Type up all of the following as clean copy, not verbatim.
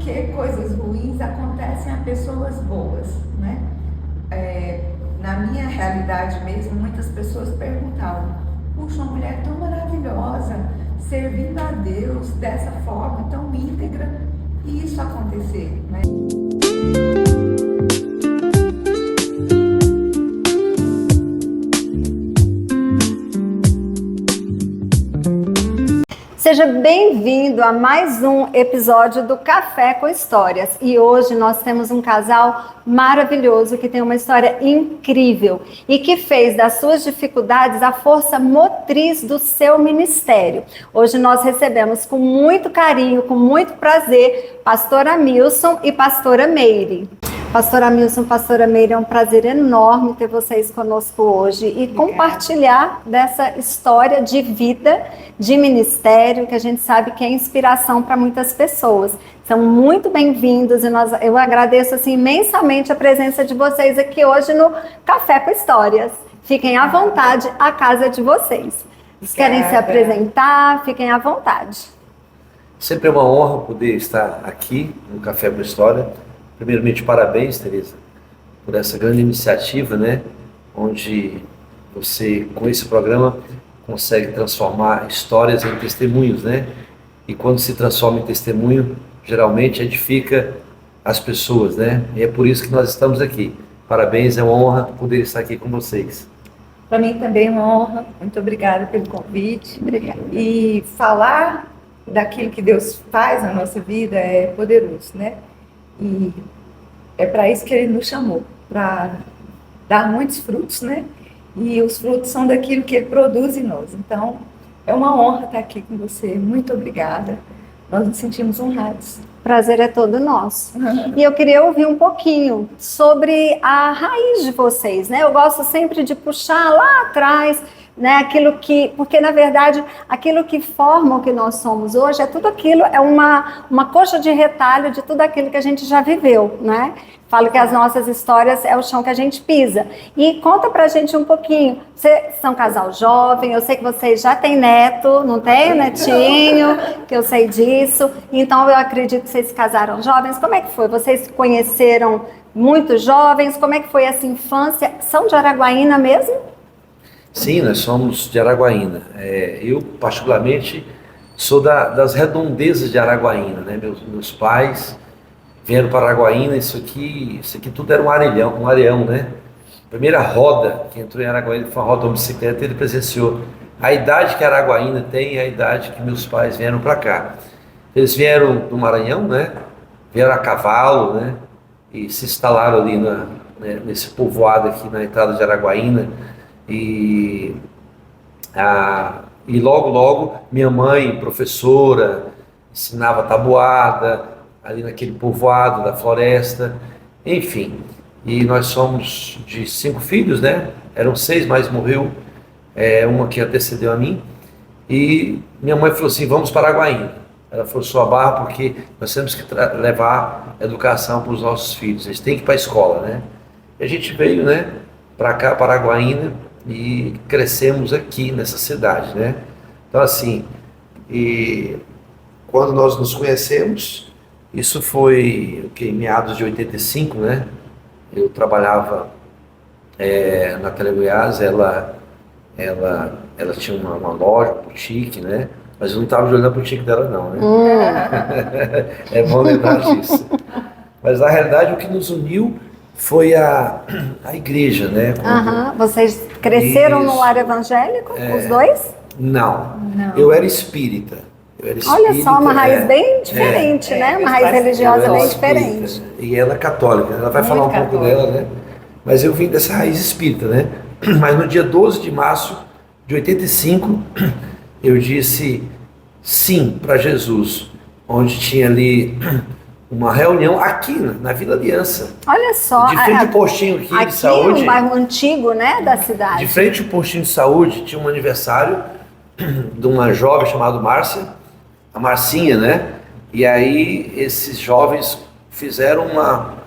porque coisas ruins acontecem a pessoas boas, né? Na minha realidade mesmo, muitas pessoas perguntavam: puxa, uma mulher tão maravilhosa, servindo a Deus dessa forma, tão íntegra, e isso acontecer, né? Seja bem-vindo a mais um episódio do Café com Histórias. E hoje nós temos um casal maravilhoso que tem uma história incrível e que fez das suas dificuldades a força motriz do seu ministério. Hoje nós recebemos com muito carinho, com muito prazer, pastora Milson e pastora Meire. Pastora Milson, pastora Meire, é um prazer enorme ter vocês conosco hoje e compartilhar dessa história de vida, de ministério, que a gente sabe que é inspiração para muitas pessoas. São muito bem-vindos e eu agradeço assim, imensamente a presença de vocês aqui hoje no Café com Histórias. Fiquem à vontade, a casa é de vocês. Vocês querem se apresentar? Fiquem à vontade. Sempre é uma honra poder estar aqui no Café com História. Primeiramente, parabéns, Tereza, por essa grande iniciativa, né? Onde você, com esse programa, consegue transformar histórias em testemunhos, né? E quando se transforma em testemunho, geralmente edifica as pessoas, né? E é por isso que nós estamos aqui. Parabéns, é uma honra poder estar aqui com vocês. Para mim também é uma honra. Muito obrigada pelo convite. Obrigada. E falar daquilo que Deus faz na nossa vida é poderoso, né? E é para isso que Ele nos chamou, para dar muitos frutos, né? E os frutos são daquilo que Ele produz em nós. Então, é uma honra estar aqui com você. Muito obrigada. Nós nos sentimos honrados. O prazer é todo nosso. E eu queria ouvir um pouquinho sobre a raiz de vocês, né? Eu gosto sempre de puxar lá atrás, né? Porque na verdade, aquilo que forma o que nós somos hoje, é tudo aquilo, é uma coxa de retalho de tudo aquilo que a gente já viveu, né? Falo que as nossas histórias é o chão que a gente pisa. E conta pra gente um pouquinho. Vocês são um casal jovem, eu sei que vocês já têm neto, não tem netinho, que eu sei disso. Então eu acredito que vocês se casaram jovens. Como é que foi? Vocês se conheceram muito jovens? Como é que foi essa infância? São de Araguaína mesmo? Sim, nós somos de Araguaína. Eu, particularmente, sou das redondezas de Araguaína, né? Meus pais vieram para Araguaína, isso aqui tudo era um areião, né? A primeira roda que entrou em Araguaína foi uma roda de uma bicicleta, ele presenciou a idade que Araguaína tem e a idade que meus pais vieram para cá. Eles vieram do Maranhão, né? Vieram a cavalo, né? E se instalaram ali nesse povoado aqui na entrada de Araguaína. E logo minha mãe, professora, ensinava tabuada ali naquele povoado da floresta, enfim. E nós somos de 5 filhos, né? Eram 6, mas morreu uma que antecedeu a mim. E minha mãe falou assim: vamos para Araguaína. Ela forçou a barra porque nós temos que levar educação para os nossos filhos. Eles têm que ir para a escola, né? E a gente veio, né? Para cá, para Araguaína, e crescemos aqui nessa cidade, né? Então assim, e quando nós nos conhecemos, isso foi em meados de 85, né? Eu trabalhava na Telegoiás, ela tinha uma loja, uma boutique, né? Mas eu não estava olhando a boutique dela não, né? É bom lembrar disso. Mas na realidade o que nos uniu foi a igreja, né? Vocês cresceram no lar evangélico, os dois? Não, eu era espírita. Olha só, uma raiz bem diferente, né? Uma raiz religiosa bem diferente. E ela é católica, ela vai falar um pouco dela, né? Mas eu vim dessa raiz espírita, né? Mas no dia 12 de março de 85, eu disse sim para Jesus, onde tinha ali uma reunião aqui na Vila Aliança. Olha só, de frente ao postinho aqui de saúde. Aqui, um bairro antigo, né, da cidade. De frente ao postinho de saúde tinha um aniversário de uma jovem chamada Márcia, a Marcinha, né? E aí esses jovens fizeram uma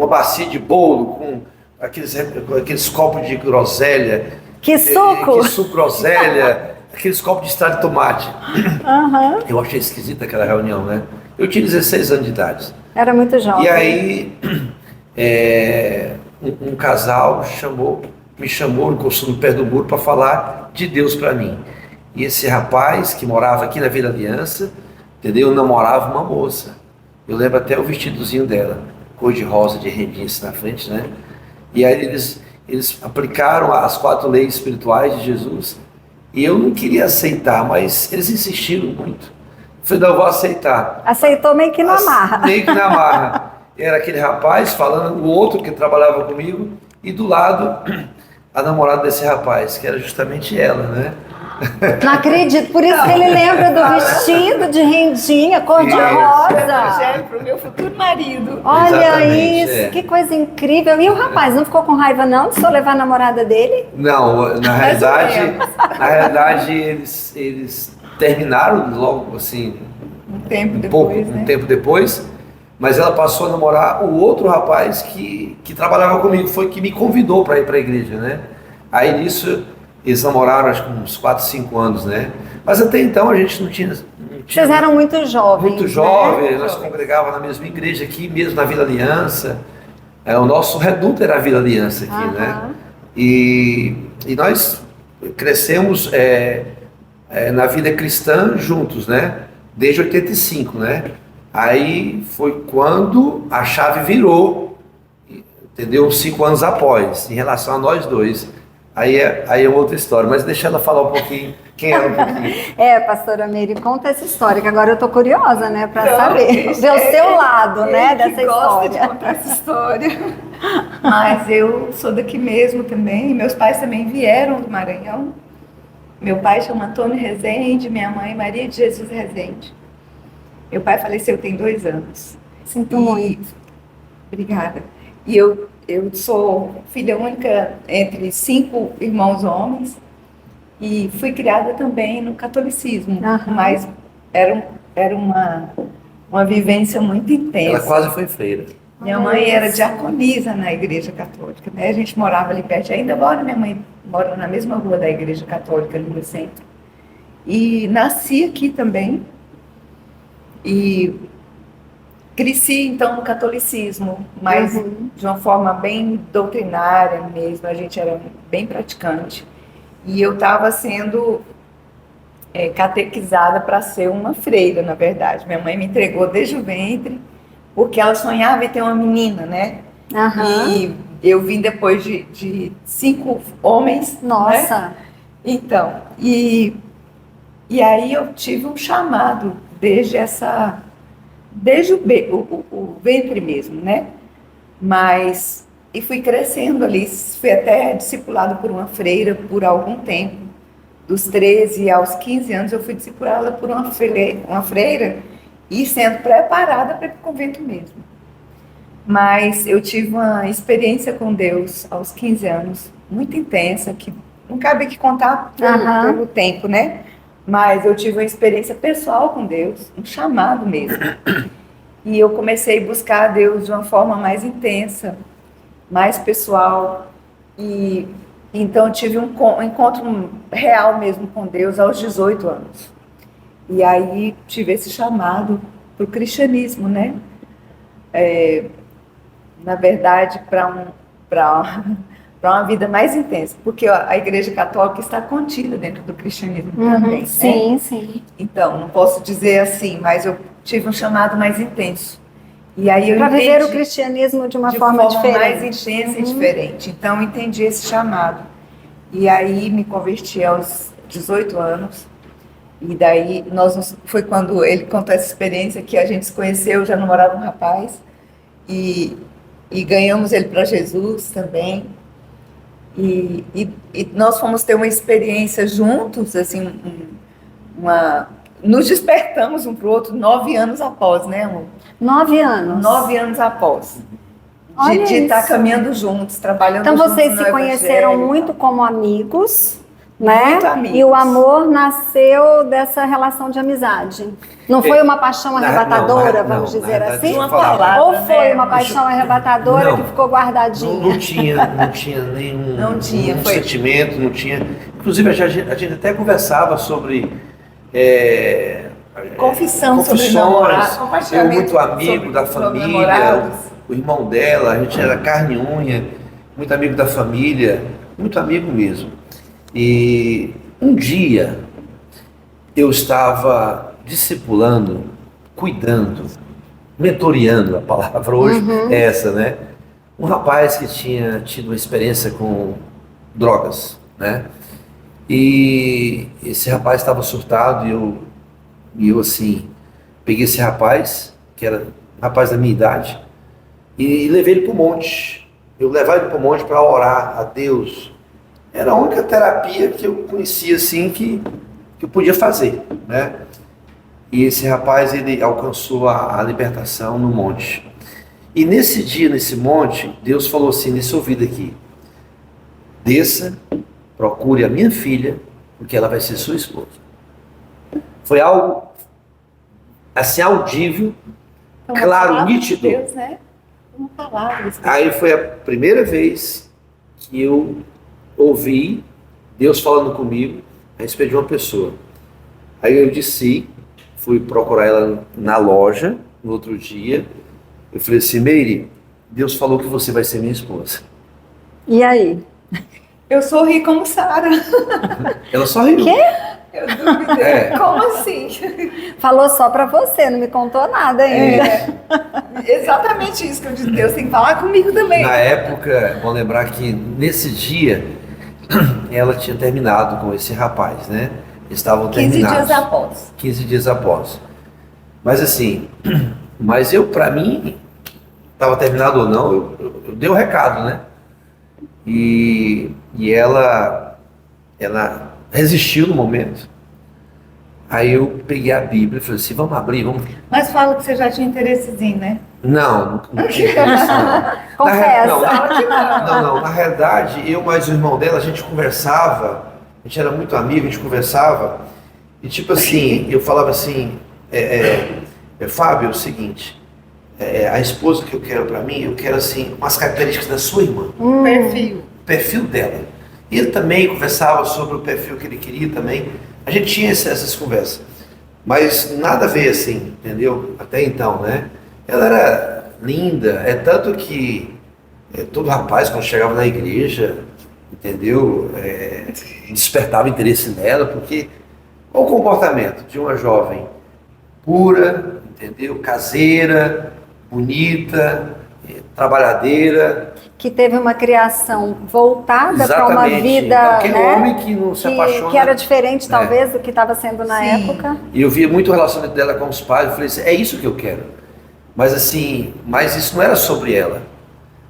bacia de bolo com aqueles copos de groselha. Que suco! Que suco groselha, aqueles copos de extrato de tomate. Uhum. Eu achei esquisita aquela reunião, né? Eu tinha 16 anos de idade. Era muito jovem. E aí, um casal me chamou, encostou no pé do muro para falar de Deus para mim. E esse rapaz que morava aqui na Vila Aliança, entendeu? Namorava uma moça. Eu lembro até o vestidozinho dela, cor de rosa, de redinha na frente, né? E aí eles aplicaram as 4 leis espirituais de Jesus. E eu não queria aceitar, mas eles insistiram muito. Eu falei, não, eu vou aceitar. Aceitou meio que na marra. Meio que na marra. Era aquele rapaz falando, o outro que trabalhava comigo, e do lado a namorada desse rapaz, que era justamente ela, né? Não acredito, por isso que ele lembra do vestido de rendinha, cor de rosa. Para o meu futuro marido. Olha Exatamente, isso, que coisa incrível. E o rapaz não ficou com raiva não de só levar a namorada dele? Não, na realidade eles terminaram logo assim, Um tempo um tempo depois, mas ela passou a namorar o outro rapaz que trabalhava comigo, foi que me convidou para ir para a igreja, né? Aí nisso eles namoraram acho que uns 4, 5 anos, né? Mas até então a gente não tinha Vocês eram muito jovens. muito jovens, nós congregávamos na mesma igreja aqui, mesmo na Vila Aliança. O nosso reduto era a Vila Aliança aqui, né? E nós crescemos na vida cristã juntos, né? Desde 85, né? Aí foi quando a chave virou, entendeu? 5 anos após, em relação a nós dois. Aí é outra história, mas deixa ela falar um pouquinho, quem era um pouquinho. Pastora Meire, conta essa história, que agora eu tô curiosa, né, para saber. Ver o seu lado, né, dessa história. Gosta de contar essa história. Mas eu sou daqui mesmo também, meus pais também vieram do Maranhão. Meu pai chama Antônio Rezende, minha mãe Maria de Jesus Rezende. Meu pai faleceu tem 2 anos. Sinto muito. Obrigada. E eu sou filha única entre 5 irmãos homens e fui criada também no catolicismo, mas era uma vivência muito intensa. Ela quase foi freira. Minha mãe era diaconisa na Igreja Católica, né? A gente morava ali perto, ainda mora, minha mãe mora na mesma rua da Igreja Católica, ali no centro. E nasci aqui também e cresci, então, no catolicismo, mas de uma forma bem doutrinária mesmo, a gente era bem praticante. E eu estava sendo catequizada para ser uma freira, na verdade. Minha mãe me entregou desde o ventre, porque ela sonhava em ter uma menina, né? E eu vim depois de 5 homens. Nossa! Né? Então, e aí eu tive um chamado desde o ventre mesmo, né? Mas, e fui crescendo ali, fui até discipulada por uma freira por algum tempo. Dos 13 aos 15 anos eu fui discipulada por uma freira e sendo preparada para ir para o convento mesmo. Mas eu tive uma experiência com Deus aos 15 anos, muito intensa, que não cabe aqui contar pelo tempo, né? Mas eu tive uma experiência pessoal com Deus, um chamado mesmo. E eu comecei a buscar a Deus de uma forma mais intensa, mais pessoal. E então eu tive um encontro real mesmo com Deus aos 18 anos. E aí tive esse chamado para o cristianismo, né? Na verdade, para uma vida mais intensa, porque a Igreja Católica está contida dentro do cristianismo também, sim, né? Sim. Então, não posso dizer assim, mas eu tive um chamado mais intenso. E aí eu para viver o cristianismo de uma forma diferente. Mais intensa e diferente. Então, eu entendi esse chamado. E aí me converti aos 18 anos. E daí, foi quando ele contou essa experiência que a gente se conheceu, já namorava um rapaz. E ganhamos ele para Jesus também. E nós fomos ter uma experiência juntos, assim, nos despertamos um para o outro 9 anos após, né, amor? 9 anos? 9 anos após. De estar caminhando juntos, trabalhando juntos. Então vocês se conheceram muito como amigos, né? Muito amigos. E o amor nasceu dessa relação de amizade. Não foi uma paixão arrebatadora, vamos dizer assim? Uma palavra, ou foi uma paixão arrebatadora que ficou guardadinha? Não tinha nenhum sentimento, não tinha. Inclusive a gente até conversava sobre Confissão sobre confissões. namorar, Eu compartilhamento muito amigo sobre- da sobre família, namorados. o irmão dela, a gente era carne e unha, muito amigo da família, muito amigo mesmo. E um dia eu estava discipulando, cuidando, mentoreando, a palavra hoje é essa, né? Um rapaz que tinha tido uma experiência com drogas, né? E esse rapaz estava surtado e eu assim, peguei esse rapaz, que era um rapaz da minha idade, e levei ele para o monte. Eu levava ele para o monte para orar a Deus. Era a única terapia que eu conhecia assim que eu podia fazer, né? E esse rapaz, ele alcançou a libertação no monte. E nesse dia, nesse monte, Deus falou assim, nesse ouvido aqui: desça, procure a minha filha, porque ela vai ser sua esposa. Foi algo assim audível, É uma claro, palavra de nítido. Deus, né? Uma palavra. Aí foi a primeira vez que eu ouvi Deus falando comigo a respeito de uma pessoa. Aí eu desci, fui procurar ela na loja no outro dia. Eu falei assim: Meire, Deus falou que você vai ser minha esposa. E aí? Eu sorri como Sara. Ela só riu. Quê? Eu duvidei. É. Como assim? Falou só pra você, não me contou nada ainda. Exatamente isso que eu disse. Deus tem que falar comigo também. Na época, é bom lembrar que nesse dia ela tinha terminado com esse rapaz, né? Eles estavam 15 terminados. dias após. 15 dias após. Mas assim, mas eu, pra mim, estava terminado ou não, eu dei o recado, né? E ela resistiu no momento. Aí eu peguei a Bíblia e falei assim: vamos abrir, vamos. Mas fala que você já tinha interessezinho, né? Não tinha isso, não. Confessa. Fala que não. Não, na realidade, eu mais o irmão dela, a gente conversava, a gente era muito amigo, a gente conversava, e tipo assim, eu falava assim, Fábio, é o seguinte, a esposa que eu quero pra mim, eu quero assim, umas características da sua irmã, Perfil. o perfil dela. E ele também conversava sobre o perfil que ele queria também, a gente tinha essas conversas, mas nada a ver assim, entendeu? Até então, né? Ela era linda, é tanto que todo rapaz, quando chegava na igreja, entendeu? Despertava interesse nela, porque qual o comportamento de uma jovem pura, entendeu? Caseira, bonita, trabalhadeira. Que teve uma criação voltada para uma Exatamente. vida, Então, aquele né? homem que não se apaixona. Que era diferente, talvez, do que estava sendo na Sim. época. E eu via muito o relacionamento dela com os pais, eu falei assim, é isso que eu quero. Mas assim, mas isso não era sobre ela.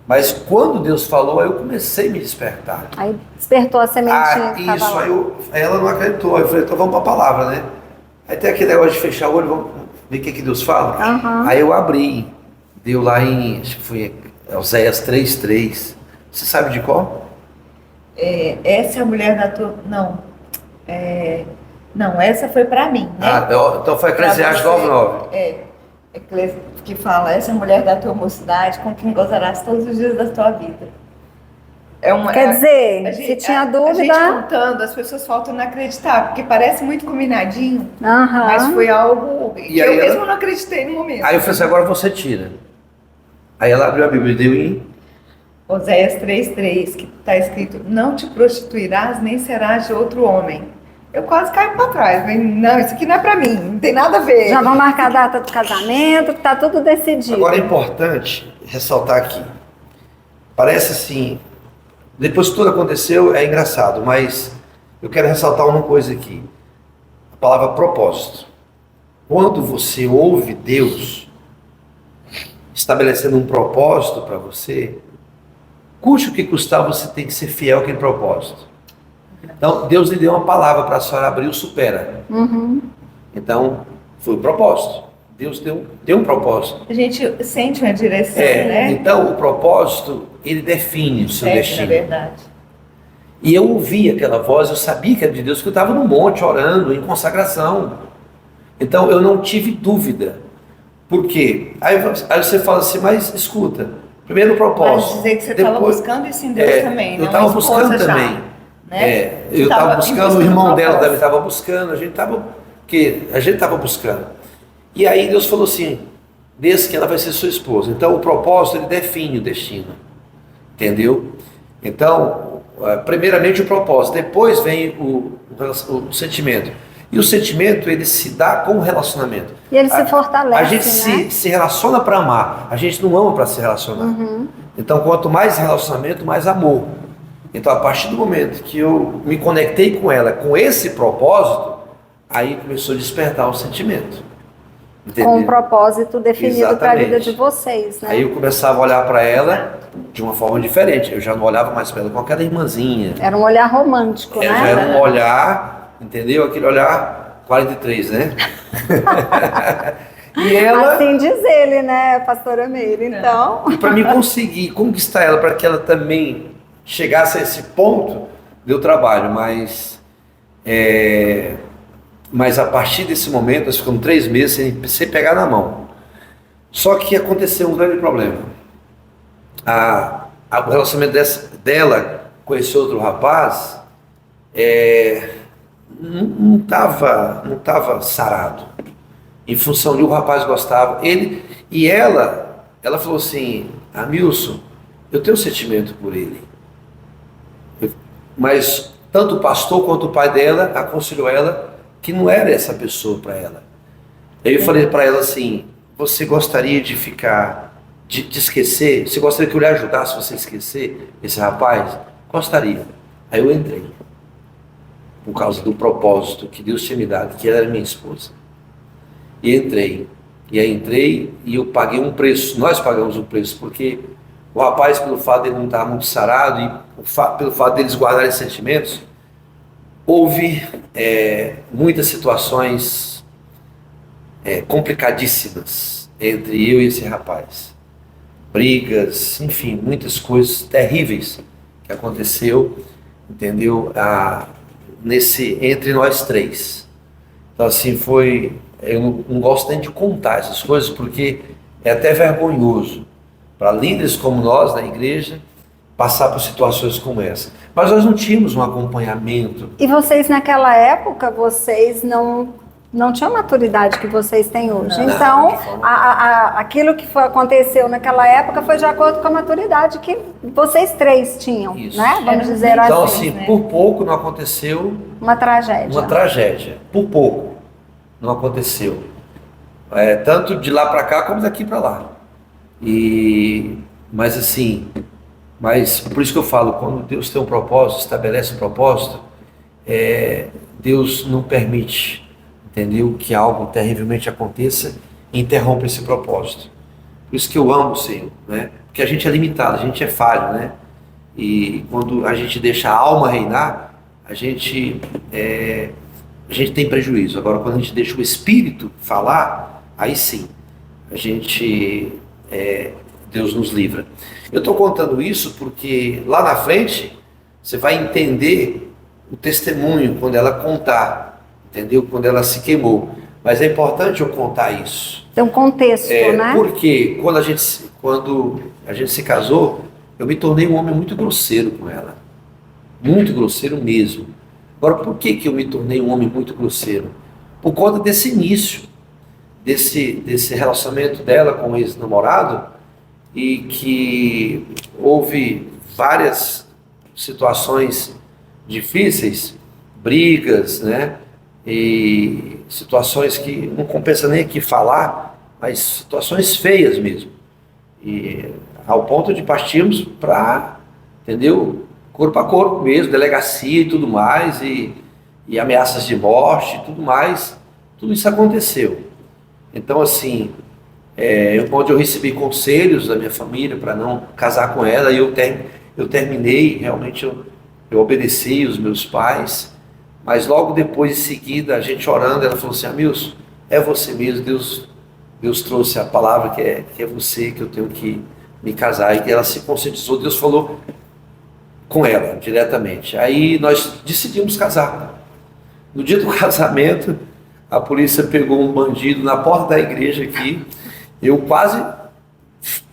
Mas quando Deus falou, aí eu comecei a me despertar. Aí despertou a sementinha que estava Isso, lá. aí ela não acreditou. Aí eu falei, então vamos para a palavra, né? Aí tem aquele negócio de fechar o olho, vamos ver o que Deus fala. Aham. Aí eu abri, deu lá em, acho que foi Oséias 3:3. Você sabe de qual? Essa é a mulher da tua... Não. Não, essa foi pra mim, né? Então foi Eclesiastes Pra você. 9:9. Que fala, essa é a mulher da tua mocidade, com quem gozarás todos os dias da tua vida. Quer dizer, se tinha A dúvida... gente contando, as pessoas faltam não acreditar, porque parece muito combinadinho, Aham. mas foi algo que aí eu ela- mesmo não acreditei no momento. Aí eu falei assim, agora você tira. Aí ela abriu a Bíblia e deu em... Oséias 3:3, que está escrito, não te prostituirás, nem serás de outro homem. Eu quase caio para trás, mas não, isso aqui não é para mim, não tem nada a ver. Já vão marcar a data do casamento, que tá tudo decidido. Agora é importante ressaltar aqui. Parece assim, depois que tudo aconteceu, é engraçado, mas eu quero ressaltar uma coisa aqui. A palavra propósito. Quando você ouve Deus estabelecendo um propósito para você, custe o que custar, você tem que ser fiel àquele propósito. Então, Deus lhe deu uma palavra para a senhora abrir o supera. Uhum. Então, foi o propósito. Deus deu um propósito. A gente sente uma direção, né? Então, o propósito, ele define o seu Na destino. verdade. E eu ouvi aquela voz, eu sabia que era de Deus, porque eu estava no monte orando, em consagração. Então, eu não tive dúvida. Por quê? Aí você fala assim, mas escuta, primeiro o propósito. Mas dizer que você estava buscando isso em Deus também, Eu não estava uma esposa buscando já, também. né? Eu Você tava estava buscando, o irmão dela propósito. também estava buscando, a gente estava porque a gente estava buscando. E aí Deus falou assim, desde que ela vai ser sua esposa. Então o propósito, ele define o destino, entendeu? Então, primeiramente o propósito, depois vem o sentimento. E o sentimento, ele se dá com o relacionamento. E ele se fortalece, A gente né? se relaciona para amar, a gente não ama para se relacionar. Então, quanto mais relacionamento, mais amor. Então, a partir do momento que eu me conectei com ela, com esse propósito, aí começou a despertar o sentimento. Entendeu? Com um propósito definido para a vida Exatamente. de vocês, né? Aí eu começava a olhar para ela de uma forma diferente. Eu já não olhava mais para ela com aquela irmãzinha. Era um olhar romântico, Já né? era um olhar, entendeu? Aquele olhar 43, né? E ela, Assim diz ele, né, pastora Meire? Então, para mim conseguir conquistar ela, para que ela também chegasse a esse ponto, deu trabalho, mas a partir desse momento, nós ficamos 3 meses sem pegar na mão. Só que aconteceu um grande problema. O relacionamento dela com esse outro rapaz não estava sarado. Em função de o rapaz gostava. Ela falou assim, Amilson, eu tenho sentimento por ele. Mas tanto o pastor quanto o pai dela aconselhou ela que não era essa pessoa para ela. Aí eu falei para ela assim, você gostaria de esquecer? Você gostaria que eu lhe ajudasse você a esquecer esse rapaz? Gostaria. Aí eu entrei. Por causa do propósito que Deus tinha me dado, que ela era minha esposa. E entrei. E aí entrei e eu paguei um preço. Nós pagamos um preço, porque o rapaz, pelo fato dele não estar muito sarado e pelo fato deles guardarem sentimentos, houve muitas situações complicadíssimas entre eu e esse rapaz. Brigas, enfim, muitas coisas terríveis que aconteceu, entendeu? Entre nós 3. Então assim eu não gosto nem de contar essas coisas, porque é até vergonhoso para líderes como nós na igreja passar por situações como essa. Mas nós não tínhamos um acompanhamento. e vocês naquela época, vocês não tinham a maturidade que vocês têm hoje. Não, Então, de forma aquilo que aconteceu naquela época foi de acordo com a maturidade que vocês 3 tinham, Isso. né? Vamos dizer Então assim. assim, por pouco não aconteceu Uma tragédia. uma tragédia. Por pouco não aconteceu. Tanto de lá para cá como daqui para lá. Mas por isso que eu falo, quando Deus tem um propósito, estabelece um propósito, Deus não permite, entendeu, que algo terrivelmente aconteça e interrompa esse propósito. Por isso que eu amo o Senhor, né? Porque a gente é limitado, a gente é falho, né? E quando a gente deixa a alma reinar, a gente tem prejuízo. Agora, quando a gente deixa o Espírito falar, aí sim, Deus nos livra. Eu estou contando isso porque lá na frente você vai entender o testemunho quando ela contar, entendeu? Quando ela se queimou. Mas é importante eu contar isso. Tem um contexto, né? Porque quando a gente se casou, eu me tornei um homem muito grosseiro com ela. Muito grosseiro mesmo. Agora, por que eu me tornei um homem muito grosseiro? Por conta desse início, desse relacionamento dela com o ex-namorado, e que houve várias situações difíceis, brigas, né? E situações que não compensa nem aqui falar, mas situações feias mesmo. E ao ponto de partirmos para, entendeu? Corpo a corpo mesmo, delegacia e tudo mais, e ameaças de morte e tudo mais, tudo isso aconteceu. Então, assim, onde eu recebi conselhos da minha família para não casar com ela, e eu terminei, realmente eu obedeci os meus pais, mas logo depois, em seguida, a gente orando, ela falou assim, Amilson, é você mesmo, Deus trouxe a palavra que é você, que eu tenho que me casar, e que ela se conscientizou, Deus falou com ela, diretamente. Aí nós decidimos casar. No dia do casamento, a polícia pegou um bandido na porta da igreja aqui, eu quase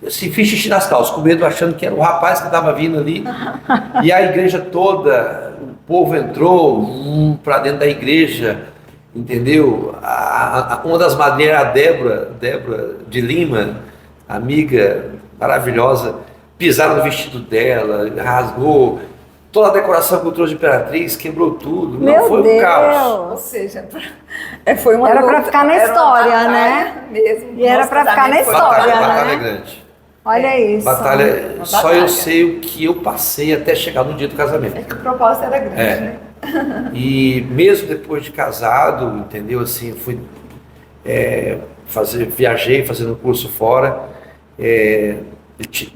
assim, fiz xixi nas calças, com medo, achando que era o rapaz que estava vindo ali, e a igreja toda, o povo entrou para dentro da igreja, entendeu? Uma das madrinhas, a Débora de Lima, amiga maravilhosa, pisaram no vestido dela, rasgou toda a decoração que eu trouxe de Imperatriz, quebrou tudo. Meu Não, foi um caos. Ou seja, foi uma Era pra luta, ficar na era uma história, batalha né? Mesmo. E era Nosso pra ficar na casamento foi história, uma Batalha né? é grande. Olha isso. Batalha, Uma só batalha. eu sei o que eu passei até chegar no dia do casamento. É que o propósito era grande, É. né? E mesmo depois de casado, entendeu? Assim, fui viajei fazendo curso fora.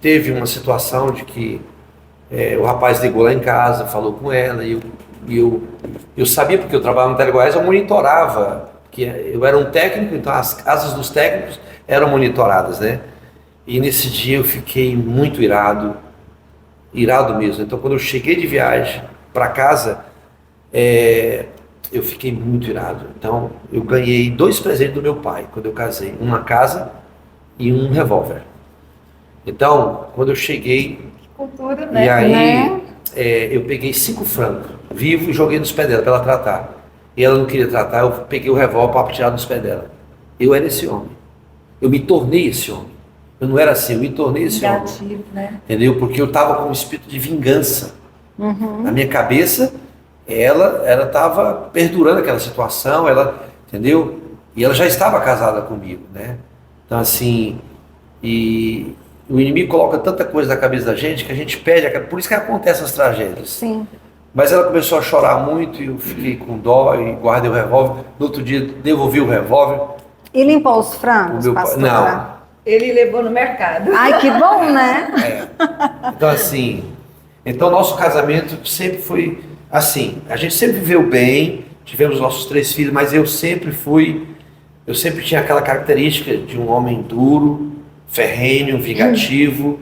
Teve uma situação de que o rapaz ligou lá em casa, falou com ela, e eu sabia, porque eu trabalhava no Telegoiás, eu monitorava, que eu era um técnico, então as casas dos técnicos eram monitoradas, né? E nesse dia eu fiquei muito irado mesmo. Então quando eu cheguei de viagem para casa, eu fiquei muito irado. Então eu ganhei 2 presentes do meu pai quando eu casei, uma casa e um revólver. Então quando eu cheguei, Cultura, né? e aí Né? eu peguei 5 francos vivo e joguei nos pés dela para ela tratar. E ela não queria tratar, eu peguei o revólver para tirar dos pés dela. Eu era esse homem. Eu me tornei esse homem. Eu não era assim, eu me tornei esse homem. Negativo, né? Entendeu? Porque eu estava com um espírito de vingança. Uhum. Na minha cabeça, ela estava perdurando aquela situação, entendeu? E ela já estava casada comigo, né? Então assim, e o inimigo coloca tanta coisa na cabeça da gente que a gente perde, por isso que acontecem as tragédias. Sim. Mas ela começou a chorar muito e eu fiquei com dó e guardei o revólver. No outro dia devolvi o revólver. E limpou os O frangos, meu pai, pastora? não. Ele levou no mercado. Ai, que bom, né? Então assim, nosso casamento sempre foi assim, a gente sempre viveu bem, tivemos nossos 3 filhos, mas eu sempre tinha aquela característica de um homem duro, ferrenho, vingativo,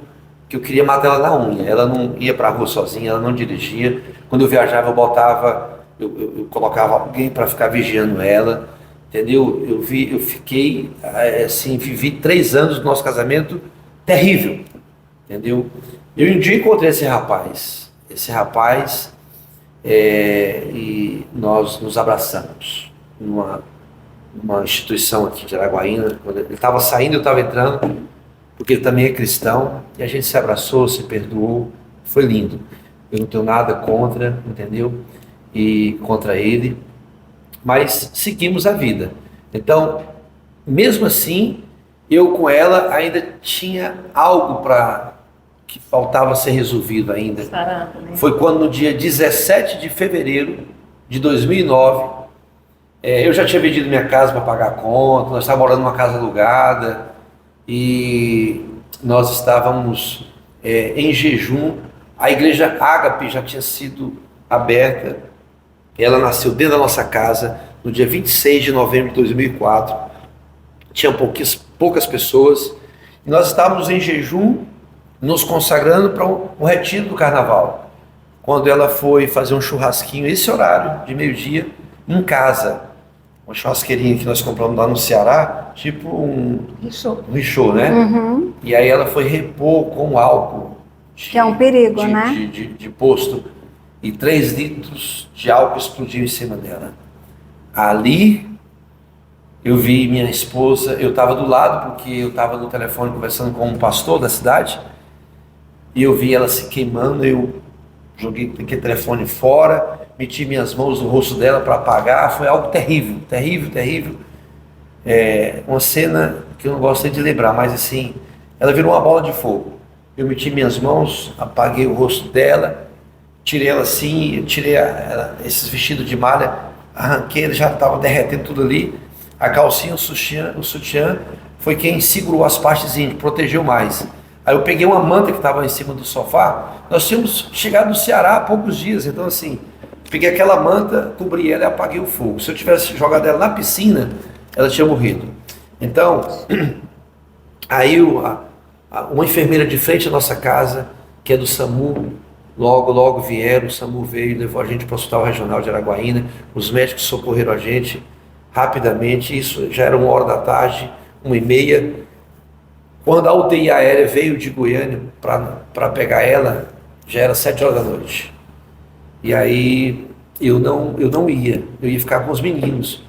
que eu queria matar ela na unha. Ela não ia para a rua sozinha, ela não dirigia. Quando eu viajava, eu colocava alguém para ficar vigiando ela, entendeu? Eu fiquei assim, vivi 3 anos do nosso casamento terrível, entendeu? Eu um dia encontrei esse rapaz, e nós nos abraçamos numa instituição aqui de Araguaína. Quando ele estava saindo, eu estava entrando, porque ele também é cristão, e a gente se abraçou, se perdoou, foi lindo. Eu não tenho nada contra, entendeu? E contra ele, mas seguimos a vida. Então, mesmo assim, eu com ela ainda tinha algo que faltava ser resolvido ainda. Sarando, né? Foi quando no dia 17 de fevereiro de 2009, eu já tinha vendido minha casa para pagar a conta, nós estávamos morando numa casa alugada e nós estávamos em jejum. A igreja Ágape já tinha sido aberta, ela nasceu dentro da nossa casa no dia 26 de novembro de 2004, tinha poucas pessoas, e nós estávamos em jejum, nos consagrando para um retiro do carnaval, quando ela foi fazer um churrasquinho, esse horário de meio-dia, em casa, uma churrasqueirinha que nós compramos lá no Ceará, tipo um richô, né? Uhum. E aí ela foi repor com álcool, Que é um perigo, né? de posto, e 3 litros de álcool explodiu em cima dela. Ali eu vi minha esposa, eu estava do lado, porque eu estava no telefone conversando com um pastor da cidade, e eu vi ela se queimando. Eu joguei aquele telefone fora, meti minhas mãos no rosto dela para apagar. Foi algo terrível, terrível, terrível. Uma cena que eu não gosto de lembrar, mas assim, ela virou uma bola de fogo. Eu meti minhas mãos, apaguei o rosto dela, tirei ela assim, tirei esses vestidos de malha, arranquei, ele já estava derretendo tudo ali. A calcinha, o sutiã foi quem segurou as partes íntimas, protegeu mais. Aí eu peguei uma manta que estava em cima do sofá. Nós tínhamos chegado no Ceará há poucos dias, então assim, peguei aquela manta, cobri ela e apaguei o fogo. Se eu tivesse jogado ela na piscina, ela tinha morrido. Então, aí uma enfermeira de frente à nossa casa, que é do SAMU, logo vieram, o SAMU veio e levou a gente para o Hospital Regional de Araguaína. Os médicos socorreram a gente rapidamente, isso já era 13h, 1h30. Quando a UTI aérea veio de Goiânia para pegar ela, já era 7h da noite. E aí eu não ia ficar com os meninos.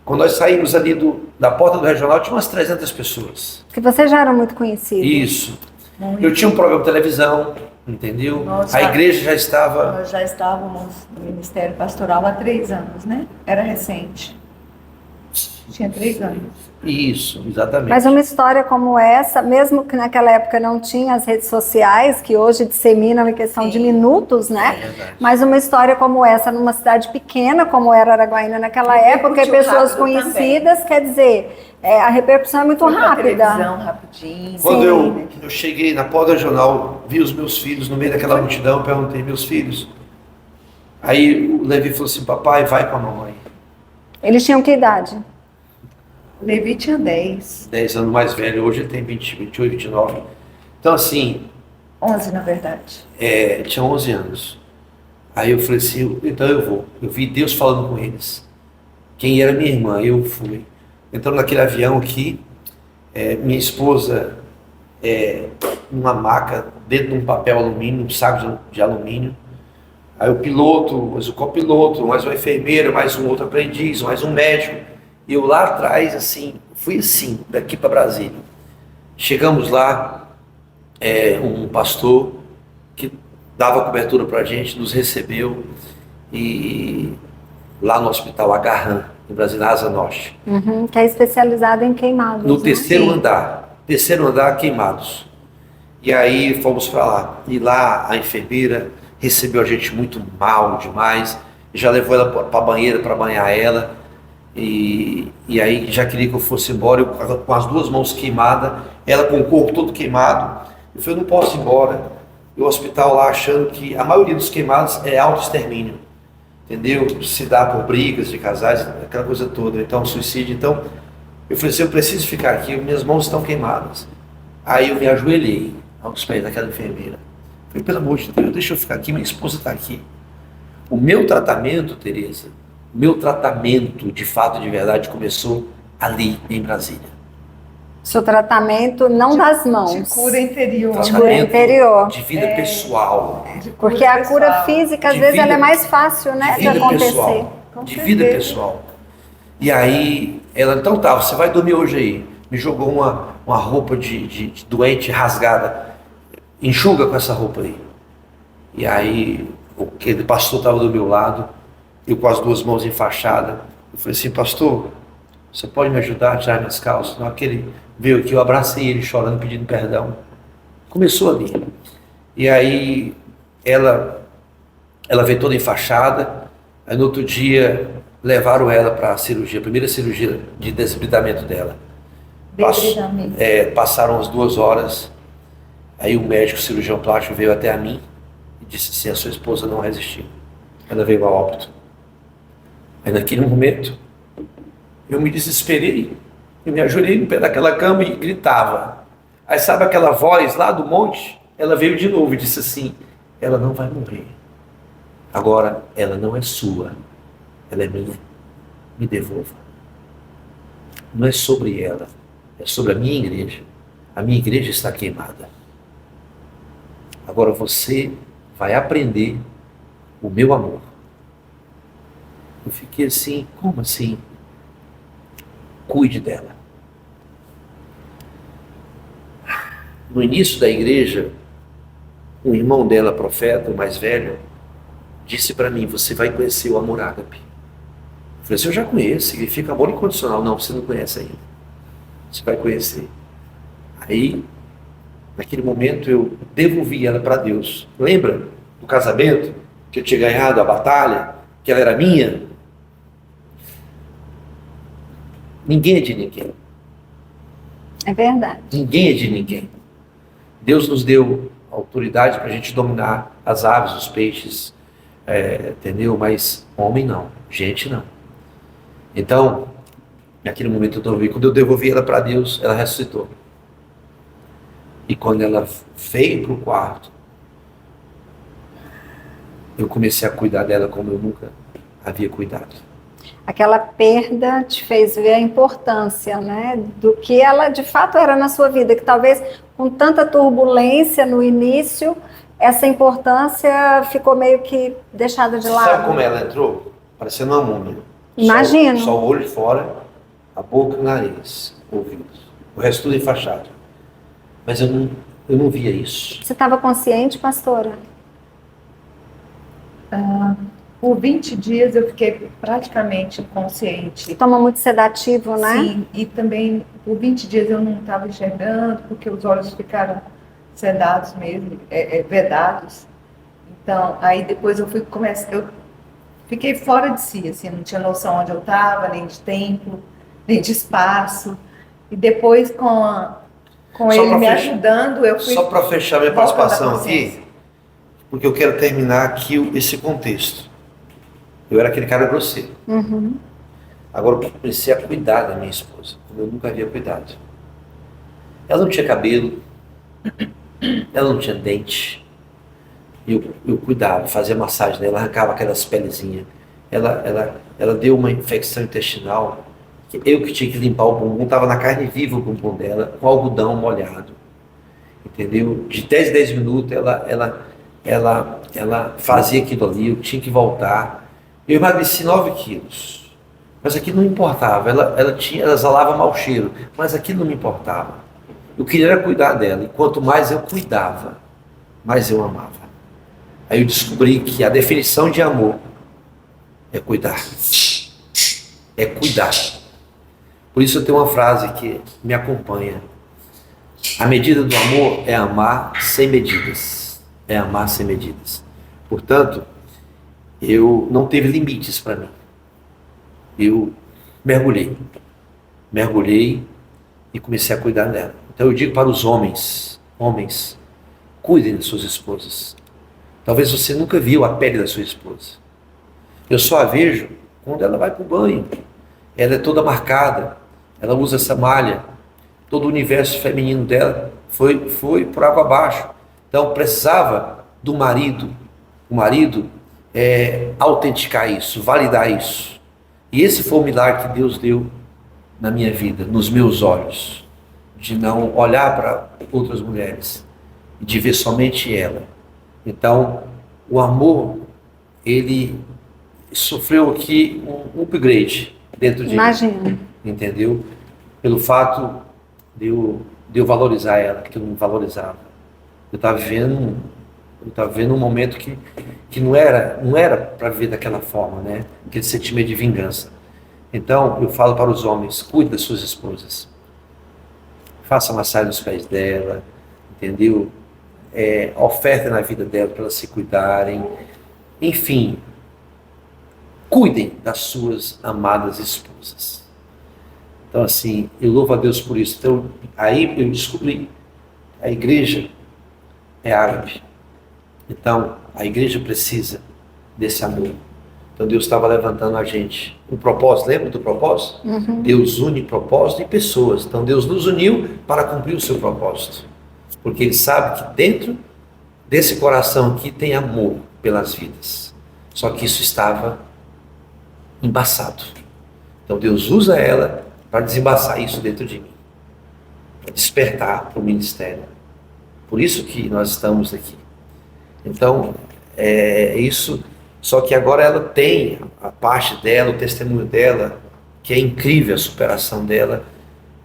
Quando nós saímos ali da porta do regional, tinha umas 300 pessoas. Que vocês já eram muito conhecidos. Isso. Muito. Eu tinha um programa de televisão, entendeu? Nossa. A igreja já estava... Nós já estávamos no Ministério Pastoral há 3 anos, né? Era recente. Tinha 3 anos. Isso, exatamente. Mas uma história como essa, mesmo que naquela época não tinha as redes sociais, que hoje disseminam em questão Sim. de minutos, né? É verdade. Mas uma história como essa, numa cidade pequena como era Araguaína naquela época, e Repercutiu pessoas rápido conhecidas, quer dizer, a repercussão é muito Foi pra rápida. televisão, rapidinho. Quando Sim. eu cheguei na porta do jornal, vi os meus filhos no meio daquela multidão, perguntei, meus filhos. Aí o Levi falou assim, papai, vai com a mamãe. Eles tinham que idade? Levi tinha 10. 10 anos mais velho, hoje ele tem 20, 28, 29. Então assim, 11 na verdade. tinha 11 anos. Aí eu falei assim, então eu vou. Eu vi Deus falando com eles. Quem era minha irmã, eu fui. Entrando naquele avião aqui, minha esposa, numa maca, dentro de um papel alumínio, um saco de alumínio. Aí o piloto, mais o copiloto, mais uma enfermeira, mais um outro aprendiz, mais um médico. E eu lá atrás, assim, fui assim, daqui para Brasília. Chegamos lá, um pastor que dava cobertura para a gente, nos recebeu, e lá no Hospital Agarran, em Brasília, Asa Norte. Uhum, que é especializado em queimados. No né? terceiro andar, queimados. E aí fomos para lá. E lá a enfermeira recebeu a gente muito mal demais, já levou ela para a banheira para banhar ela. E aí já queria que eu fosse embora, eu com as 2 mãos queimadas, ela com o corpo todo queimado. Eu falei, eu não posso ir embora. E o hospital lá achando que a maioria dos queimados é autoextermínio, entendeu? Se dá por brigas de casais, aquela coisa toda, então suicídio. Então eu falei assim, eu preciso ficar aqui, minhas mãos estão queimadas. Aí eu me ajoelhei aos pés daquela enfermeira. Falei, pelo amor de Deus, deixa eu ficar aqui, minha esposa está aqui. O meu tratamento, Tereza, meu tratamento de fato, de verdade, começou ali em Brasília. Seu tratamento não das mãos. De cura interior. Cura interior. De vida pessoal. De cura Porque a cura pessoal. física, às De vezes, vida- ela é mais fácil, né, De de vida acontecer. pessoal. Com De certeza. vida pessoal. E aí, ela, então tá, você vai dormir hoje aí. Me jogou uma roupa de doente rasgada. Enxuga com essa roupa aí. E aí, aquele pastor estava do meu lado, eu com as 2 mãos enfaixadas. Eu falei assim, pastor, você pode me ajudar a tirar minhas calças? Na hora que ele veio aqui, eu abracei ele chorando, pedindo perdão. Começou ali. E aí, ela veio toda enfaixada. Aí no outro dia, levaram ela para a cirurgia, a primeira cirurgia de desbridamento dela. Debridamento. Passaram as 2 horas. Aí o médico, o cirurgião plástico, veio até a mim e disse assim, a sua esposa não resistiu. Ela veio a óbito. Aí naquele momento, eu me desesperei. Eu me ajoelhei no pé daquela cama e gritava. Aí sabe aquela voz lá do monte? Ela veio de novo e disse assim, ela não vai morrer. Agora, ela não é sua. Ela é minha. Me devolva. Não é sobre ela. É sobre a minha igreja. A minha igreja está queimada. Agora você vai aprender o meu amor. Eu fiquei assim, como assim? Cuide dela. No início da igreja, um irmão dela, profeta, o mais velho, disse para mim, você vai conhecer o amor ágape. Eu falei assim, eu já conheço, significa amor incondicional. Não, você não conhece ainda. Você vai conhecer. Aí, naquele momento, eu devolvi ela para Deus. Lembra do casamento? Que eu tinha ganhado a batalha? Que ela era minha? Ninguém é de ninguém. É verdade. Ninguém é de ninguém. Deus nos deu autoridade para a gente dominar as aves, os peixes, entendeu? Mas homem não, gente não. Então, naquele momento quando eu devolvi ela para Deus, ela ressuscitou. E quando ela veio para o quarto, eu comecei a cuidar dela como eu nunca havia cuidado. Aquela perda te fez ver a importância, né, do que ela de fato era na sua vida, que talvez com tanta turbulência no início, essa importância ficou meio que deixada de lado. Sabe como ela entrou? Parecendo uma múmia. Imagino. Só o olho fora, a boca, o nariz, o ouvido. O resto tudo enfaixado. Mas eu não via isso. Você estava consciente, pastora? Por 20 dias eu fiquei praticamente inconsciente. Toma muito sedativo, né? Sim, e também por 20 dias eu não estava enxergando, porque os olhos ficaram sedados mesmo, vedados. Então, aí depois eu fiquei fora de si, assim, não tinha noção onde eu estava, nem de tempo, nem de espaço. E depois, com Só ele pra me fechar- ajudando, eu fui Só para fechar minha voltando à participação consciência. aqui, porque eu quero terminar aqui esse contexto. Eu era aquele cara grosseiro. Uhum. Agora eu comecei a cuidar da minha esposa, como eu nunca havia cuidado. Ela não tinha cabelo, ela não tinha dente. Eu cuidava, fazia massagem nela, arrancava aquelas pelezinhas. Ela deu uma infecção intestinal, que eu que tinha que limpar o bumbum, estava na carne viva o bumbum dela, com algodão molhado. Entendeu? De 10 em 10 minutos ela fazia aquilo ali, eu tinha que voltar. Eu emagreci 9 quilos. Mas aquilo não importava, ela exalava mau cheiro, mas aquilo não me importava. Eu queria era cuidar dela, e quanto mais eu cuidava, mais eu amava. Aí eu descobri que a definição de amor é cuidar. É cuidar. Por isso eu tenho uma frase que me acompanha. A medida do amor é amar sem medidas. É amar sem medidas. Portanto, eu não teve limites para mim. Eu mergulhei e comecei a cuidar dela. Então eu digo para os homens, cuidem das suas esposas. Talvez você nunca viu a pele da sua esposa. Eu só a vejo quando ela vai para o banho. Ela é toda marcada, ela usa essa malha, todo o universo feminino dela foi por água abaixo. Então precisava do marido, o marido autenticar isso, validar isso. E esse foi o milagre que Deus deu na minha vida, nos meus olhos, de não olhar para outras mulheres, de ver somente ela. Então, o amor, ele sofreu aqui um upgrade dentro de mim. Imagino. Entendeu? Pelo fato de eu valorizar ela, que eu não valorizava. Eu estava vivendo um momento que não era para viver daquela forma, né? Aquele sentimento de vingança. Então, eu falo para os homens, cuide das suas esposas. Faça massagem nos pés dela, entendeu? Oferta na vida dela para elas se cuidarem. Enfim, cuidem das suas amadas esposas. Então, assim, eu louvo a Deus por isso. Então, aí eu descobri, a igreja é ágape. Então, a igreja precisa desse amor. Então, Deus estava levantando a gente. Um propósito, lembra do propósito? Uhum. Deus une propósito e pessoas. Então, Deus nos uniu para cumprir o seu propósito. Porque Ele sabe que dentro desse coração aqui tem amor pelas vidas. Só que isso estava embaçado. Então, Deus usa ela para desembaçar isso dentro de mim. Para despertar para o ministério. Por isso que nós estamos aqui. Então, isso. Só que agora ela tem a parte dela, o testemunho dela, que é incrível a superação dela,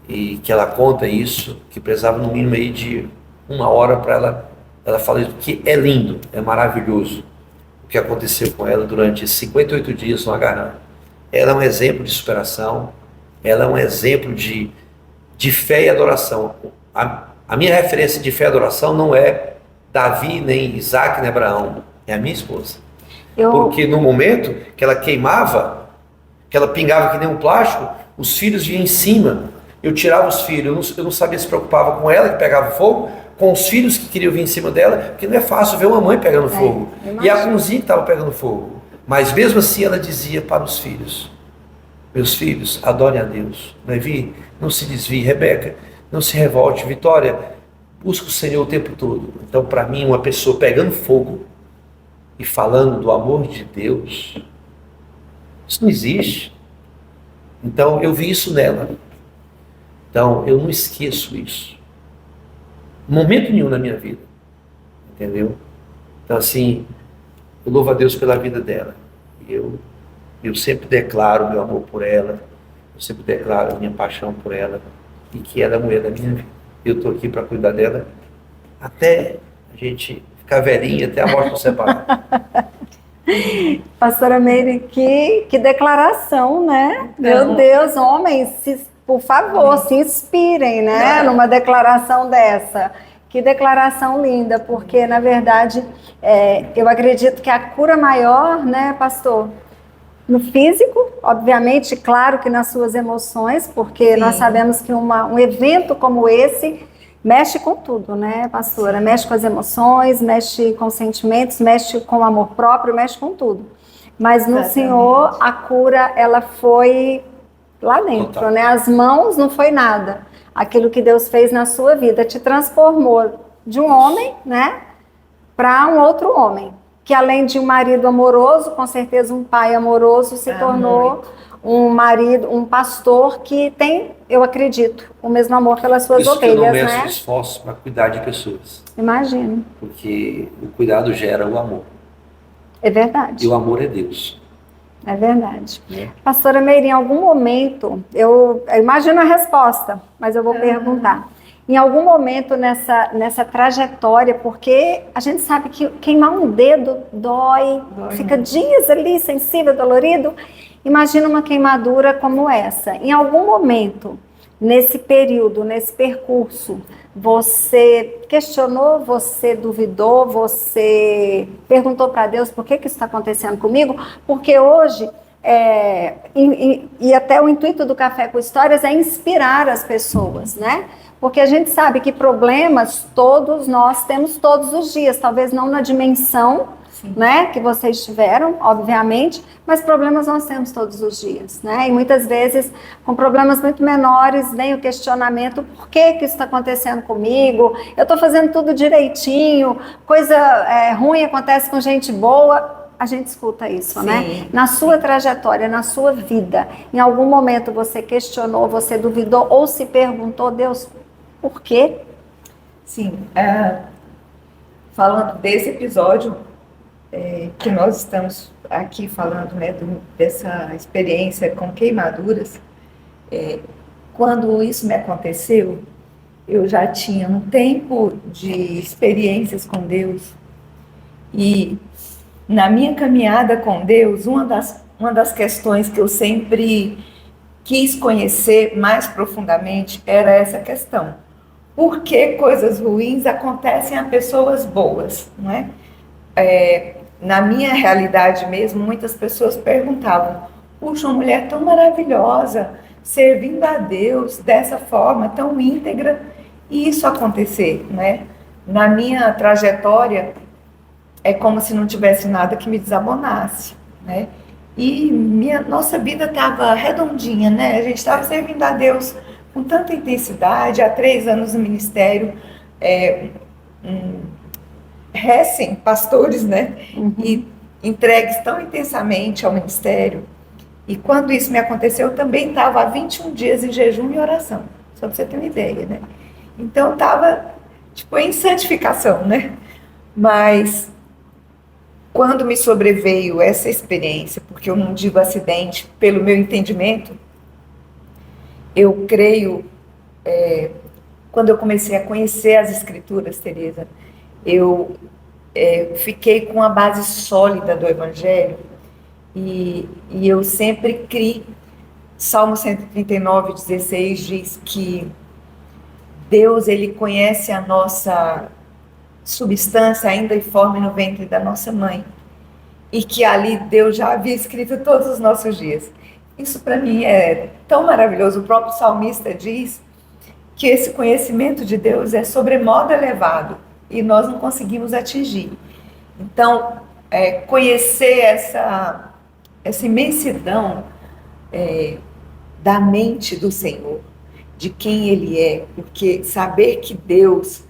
e que ela conta isso, que precisava no mínimo aí de 1 hora para ela falar isso, que é lindo, é maravilhoso o que aconteceu com ela durante 58 dias no Agarrã. Ela é um exemplo de superação, ela é um exemplo de fé e adoração. A minha referência de fé e adoração não é Davi, nem Isaac, nem Abraão, é a minha esposa. Porque no momento que ela queimava, que ela pingava que nem um plástico, os filhos vinham em cima. Eu tirava os filhos, eu não sabia se preocupava com ela que pegava fogo, com os filhos que queriam vir em cima dela, porque não é fácil ver uma mãe pegando fogo. E a cozinha que estava pegando fogo. Mas mesmo assim ela dizia para os filhos: meus filhos, adorem a Deus. Levi, não se desvie. Rebeca, não se revolte. Vitória, busca o Senhor o tempo todo. Então, para mim, uma pessoa pegando fogo e falando do amor de Deus, isso não existe. Então, eu vi isso nela. Então, eu não esqueço isso. Momento nenhum na minha vida. Entendeu? Então, assim, eu louvo a Deus pela vida dela. Eu sempre declaro meu amor por ela, eu sempre declaro a minha paixão por ela e que ela é a mulher da minha vida. Eu estou aqui para cuidar dela até a gente ficar velhinha, até a morte nos separar. Pastora Meire, que declaração, né? Meu Deus, homens, por favor, se inspirem, né? Numa declaração dessa. Que declaração linda, porque, na verdade, eu acredito que a cura maior, né, pastor? No físico, obviamente, claro que nas suas emoções, porque nós sabemos que um evento como esse mexe com tudo, né, pastora? Mexe com as emoções, mexe com sentimentos, mexe com o amor próprio, mexe com tudo. Mas no Senhor, a cura, ela foi lá dentro, né? As mãos não foi nada. Aquilo que Deus fez na sua vida te transformou de um homem, né, para um outro homem. Que além de um marido amoroso, com certeza um pai amoroso, se tornou um marido, um pastor que tem, eu acredito, o mesmo amor pelas suas ovelhas, eu não meço né? esforço para cuidar de pessoas. Imagino. Porque o cuidado gera o amor. É verdade. E o amor é Deus. É verdade. Pastora Meire, em algum momento, eu imagino a resposta, mas eu vou perguntar. Em algum momento nessa trajetória, porque a gente sabe que queimar um dedo dói fica dias ali, sensível, dolorido. Imagina uma queimadura como essa. Em algum momento, nesse período, nesse percurso, você questionou, você duvidou, você perguntou para Deus por que isso está acontecendo comigo? Porque hoje, e até o intuito do Café com Histórias é inspirar as pessoas, né? Porque a gente sabe que problemas todos nós temos todos os dias, talvez não na dimensão, né, que vocês tiveram, obviamente, mas problemas nós temos todos os dias, né? E muitas vezes, com problemas muito menores, vem o questionamento: por que isso está acontecendo comigo? Eu estou fazendo tudo direitinho, coisa ruim acontece com gente boa. A gente escuta isso, né? Na sua trajetória, na sua vida, em algum momento você questionou, você duvidou ou se perguntou: Deus, por quê? Sim, falando desse episódio que nós estamos aqui falando, né, dessa experiência com queimaduras, quando isso me aconteceu, eu já tinha um tempo de experiências com Deus e na minha caminhada com Deus, uma das questões que eu sempre quis conhecer mais profundamente era essa questão. Por que coisas ruins acontecem a pessoas boas, não é? Na minha realidade mesmo, muitas pessoas perguntavam: puxa, uma mulher tão maravilhosa, servindo a Deus dessa forma, tão íntegra, e isso acontecer, né? Na minha trajetória, é como se não tivesse nada que me desabonasse, né? E nossa vida estava redondinha, né? A gente estava servindo a Deus com tanta intensidade, há 3 anos no ministério, pastores, né? E entregues tão intensamente ao ministério. E quando isso me aconteceu, eu também estava há 21 dias em jejum e oração, só para você ter uma ideia, né? Então, eu estava, em santificação, né? Mas, quando me sobreveio essa experiência, porque eu não digo acidente, pelo meu entendimento, eu creio, quando eu comecei a conhecer as Escrituras, Tereza, eu fiquei com a base sólida do Evangelho e eu sempre criei. Salmo 139:16 diz que Deus, Ele conhece a nossa substância ainda informe no ventre da nossa mãe e que ali Deus já havia escrito todos os nossos dias. Isso para mim é tão maravilhoso. O próprio salmista diz que esse conhecimento de Deus é sobremodo elevado e nós não conseguimos atingir. Então, conhecer essa imensidão da mente do Senhor, de quem Ele é, porque saber que Deus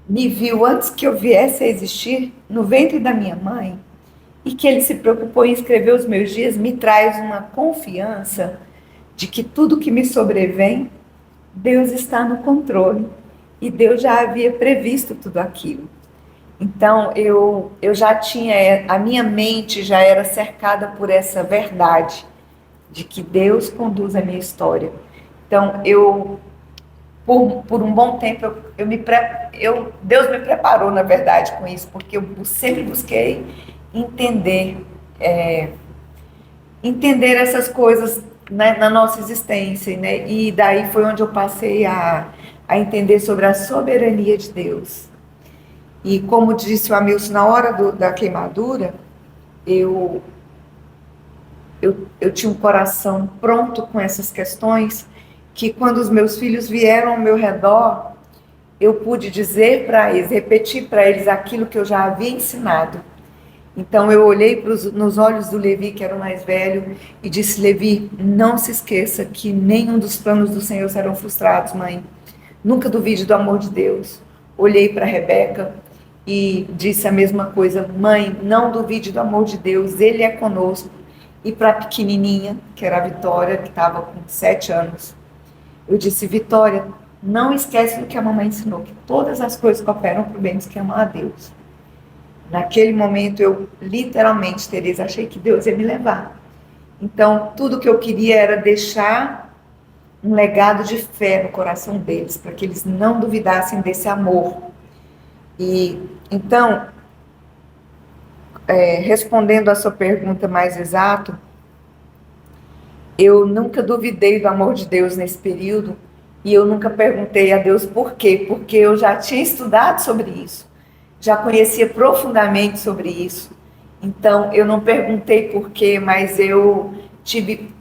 me viu antes que eu viesse a existir no ventre da minha mãe e que Ele se preocupou em escrever os meus dias, me traz uma confiança de que tudo que me sobrevém, Deus está no controle e Deus já havia previsto tudo aquilo. Então, eu já tinha, a minha mente já era cercada por essa verdade de que Deus conduz a minha história. Então, por um bom tempo, Deus me preparou, na verdade, com isso, porque eu sempre busquei entender, entender essas coisas, né, na nossa existência, né? E daí foi onde eu passei a entender sobre a soberania de Deus. E como disse o Amilson, na hora da queimadura, eu tinha um coração pronto com essas questões, que quando os meus filhos vieram ao meu redor, eu pude dizer para eles, repetir para eles aquilo que eu já havia ensinado. Então eu olhei nos olhos do Levi, que era o mais velho, e disse: Levi, não se esqueça que nenhum dos planos do Senhor serão frustrados, mãe. Nunca duvide do amor de Deus. Olhei para Rebeca e disse a mesma coisa: mãe, não duvide do amor de Deus, Ele é conosco. E para a pequenininha, que era a Vitória, que estava com 7 anos, eu disse: Vitória, não esquece do que a mamãe ensinou, que todas as coisas cooperam para o bem dos que amam a Deus. Naquele momento eu literalmente, Tereza, achei que Deus ia me levar. Então tudo que eu queria era deixar um legado de fé no coração deles, para que eles não duvidassem desse amor. E então, respondendo a sua pergunta mais exato, eu nunca duvidei do amor de Deus nesse período, e eu nunca perguntei a Deus por quê, porque eu já tinha estudado sobre isso, já conhecia profundamente sobre isso. Então eu não perguntei por quê, mas eu tive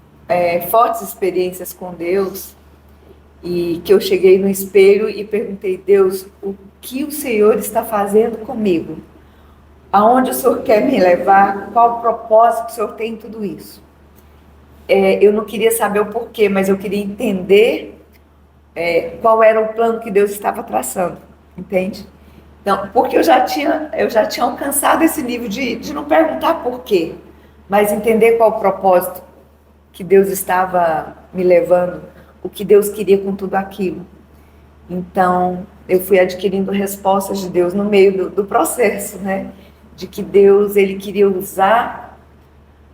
fortes experiências com Deus, e que eu cheguei no espelho e perguntei: Deus, o que o Senhor está fazendo comigo? Aonde o Senhor quer me levar? Qual o propósito que o Senhor tem em tudo isso? Eu não queria saber o porquê, mas eu queria entender qual era o plano que Deus estava traçando, entende? Então, porque eu já tinha alcançado esse nível de não perguntar porquê, mas entender qual o propósito que Deus estava me levando, o que Deus queria com tudo aquilo. Então, eu fui adquirindo respostas de Deus no meio do processo, né? De que Deus, Ele queria usar,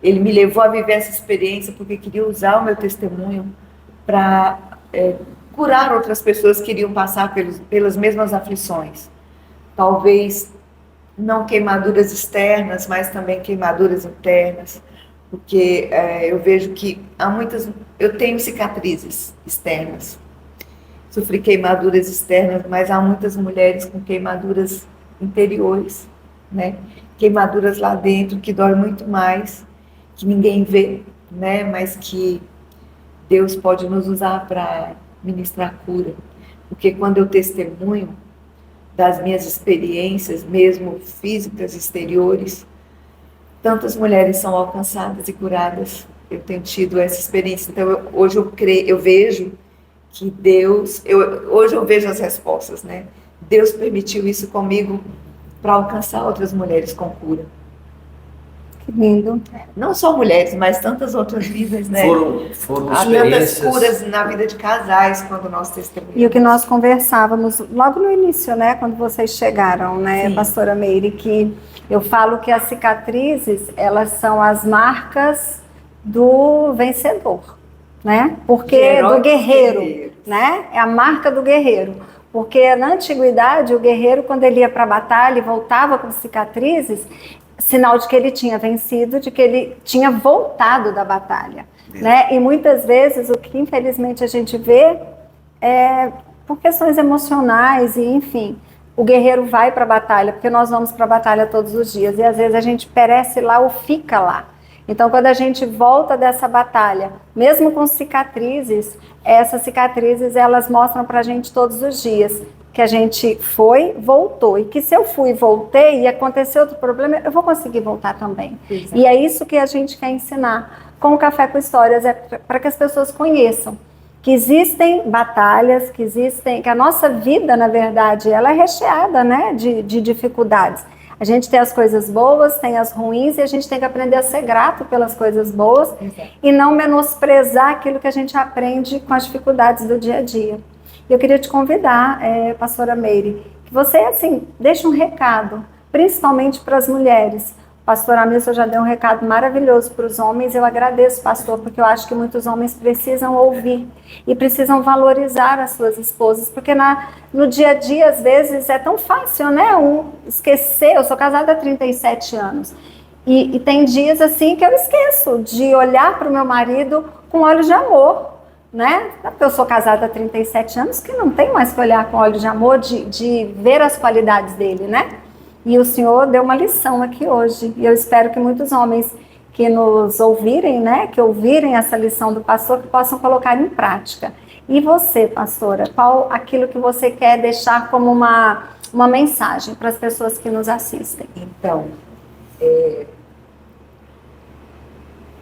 Ele me levou a viver essa experiência porque queria usar o meu testemunho para curar outras pessoas que iriam passar pelas mesmas aflições. Talvez não queimaduras externas, mas também queimaduras internas, porque eu vejo que eu tenho cicatrizes externas, sofri queimaduras externas, mas há muitas mulheres com queimaduras interiores, né? Queimaduras lá dentro que dói muito mais, que ninguém vê, né? Mas que Deus pode nos usar para ministrar cura, porque quando eu testemunho das minhas experiências, mesmo físicas, exteriores, tantas mulheres são alcançadas e curadas. Eu tenho tido essa experiência. Então, hoje eu vejo que Deus... Hoje eu vejo as respostas, né? Deus permitiu isso comigo para alcançar outras mulheres com cura. Que lindo. Não só mulheres, mas tantas outras vidas, né? Foram Há experiências... tantas curas na vida de casais quando nós testemunhamos. E o que nós conversávamos logo no início, né? Quando vocês chegaram, né, Sim. Pastora Meire, que eu falo que as cicatrizes, elas são as marcas do vencedor, né? Porque do guerreiro, né? É a marca do guerreiro. Porque na antiguidade, o guerreiro, quando ele ia para a batalha e voltava com cicatrizes, sinal de que ele tinha vencido, de que ele tinha voltado da batalha, né? E muitas vezes o que infelizmente a gente vê é por questões emocionais e enfim, o guerreiro vai para a batalha, porque nós vamos para a batalha todos os dias e às vezes a gente perece lá ou fica lá. Então, quando a gente volta dessa batalha, mesmo com cicatrizes, essas cicatrizes elas mostram para a gente todos os dias que a gente foi, voltou, e que se eu fui, voltei e aconteceu outro problema, eu vou conseguir voltar também. Exato. E é isso que a gente quer ensinar com o Café com Histórias, para que as pessoas conheçam que existem batalhas, que a nossa vida, na verdade, ela é recheada, né, de dificuldades. A gente tem as coisas boas, tem as ruins, e a gente tem que aprender a ser grato pelas coisas boas. Exato. E não menosprezar aquilo que a gente aprende com as dificuldades do dia a dia. Eu queria te convidar, Pastora Meire, que você, assim, deixe um recado principalmente para as mulheres. Pastor Hamilton já deu um recado maravilhoso para os homens. Eu agradeço, pastor, porque eu acho que muitos homens precisam ouvir e precisam valorizar as suas esposas, porque no dia a dia, às vezes, é tão fácil, né? Esquecer. Eu sou casada há 37 anos e tem dias assim que eu esqueço de olhar para o meu marido com olhos de amor, né? Porque eu sou casada há 37 anos, que não tem mais que olhar com olhos de amor, de ver as qualidades dele, né? E o Senhor deu uma lição aqui hoje. E eu espero que muitos homens que nos ouvirem, né, que ouvirem essa lição do pastor, que possam colocar em prática. E você, pastora, qual aquilo que você quer deixar como uma mensagem para as pessoas que nos assistem? Então,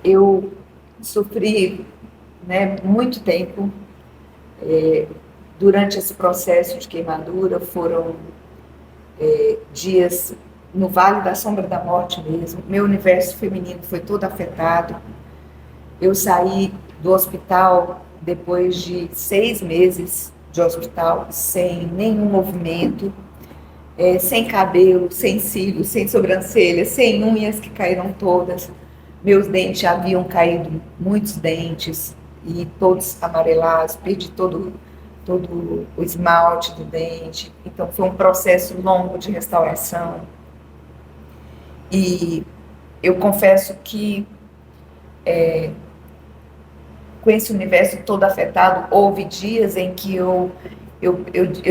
eu sofri, né, muito tempo. Durante esse processo de queimadura, foram dias no Vale da Sombra da Morte mesmo. Meu universo feminino foi todo afetado. Eu saí do hospital depois de 6 meses de hospital, sem nenhum movimento, sem cabelo, sem cílios, sem sobrancelhas, sem unhas que caíram todas. Meus dentes haviam caído, muitos dentes, e todos amarelados, perdi todo o esmalte do dente. Então foi um processo longo de restauração. E eu confesso que com esse universo todo afetado, houve dias em que eu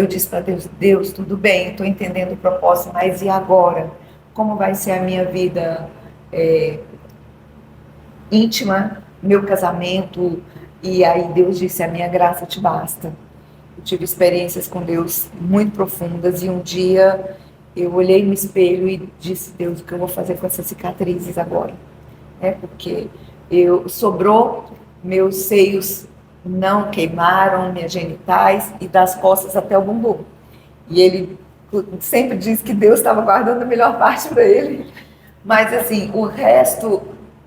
disse para Deus: Deus, tudo bem, estou entendendo o propósito, mas e agora? Como vai ser a minha vida íntima, meu casamento? E aí Deus disse: a minha graça te basta. Eu tive experiências com Deus muito profundas, e um dia eu olhei no espelho e disse: Deus, o que eu vou fazer com essas cicatrizes agora? Porque sobrou, meus seios não queimaram, minhas genitais, e das costas até o bumbum. E ele sempre diz que Deus estava guardando a melhor parte para ele, mas assim, o resto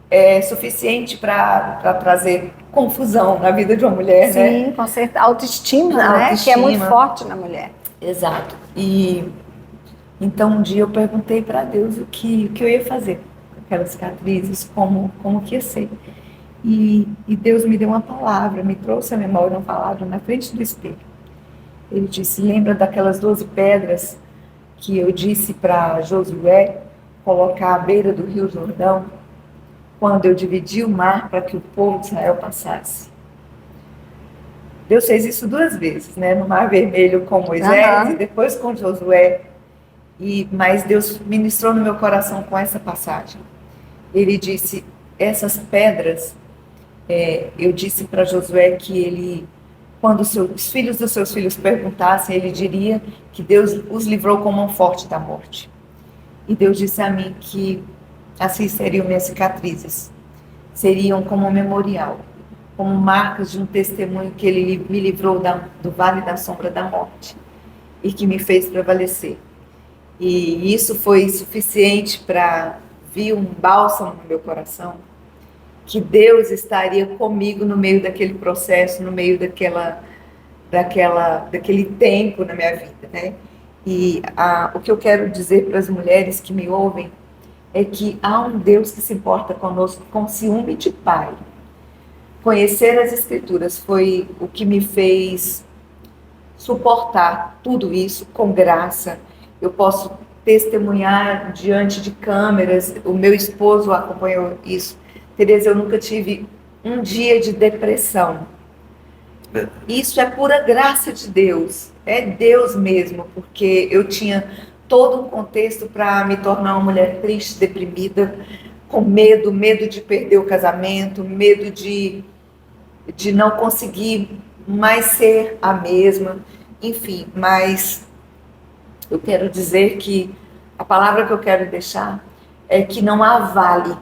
é suficiente para trazer confusão na vida de uma mulher, né? Sim, com certeza. Autoestima, né? Que é muito forte na mulher. Exato. E então um dia eu perguntei para Deus o que eu ia fazer com aquelas cicatrizes, como que ia ser. E Deus me deu uma palavra, me trouxe a memória uma palavra na frente do espelho. Ele disse: lembra daquelas 12 pedras que eu disse para Josué colocar à beira do Rio Jordão, quando eu dividi o mar para que o povo de Israel passasse? Deus fez isso 2 vezes, né? No Mar Vermelho com Moisés e depois com Josué. Mas Deus ministrou no meu coração com essa passagem. Ele disse: essas pedras, eu disse para Josué que ele, quando os filhos dos seus filhos perguntassem, ele diria que Deus os livrou com mão forte da morte. E Deus disse a mim que assim seriam minhas cicatrizes, seriam como um memorial, como marcas de um testemunho que ele me livrou do vale da sombra da morte e que me fez prevalecer. E isso foi suficiente para vir um bálsamo no meu coração, que Deus estaria comigo no meio daquele processo, no meio daquele tempo na minha vida, né? E o que eu quero dizer para as mulheres que me ouvem é que há um Deus que se importa conosco com ciúme de pai. Conhecer as Escrituras foi o que me fez suportar tudo isso com graça. Eu posso testemunhar diante de câmeras, o meu esposo acompanhou isso. Tereza, eu nunca tive um dia de depressão. Isso é pura graça de Deus, é Deus mesmo, porque eu tinha todo um contexto para me tornar uma mulher triste, deprimida, com medo de perder o casamento, medo de não conseguir mais ser a mesma, enfim. Mas eu quero dizer que a palavra que eu quero deixar é que não há vale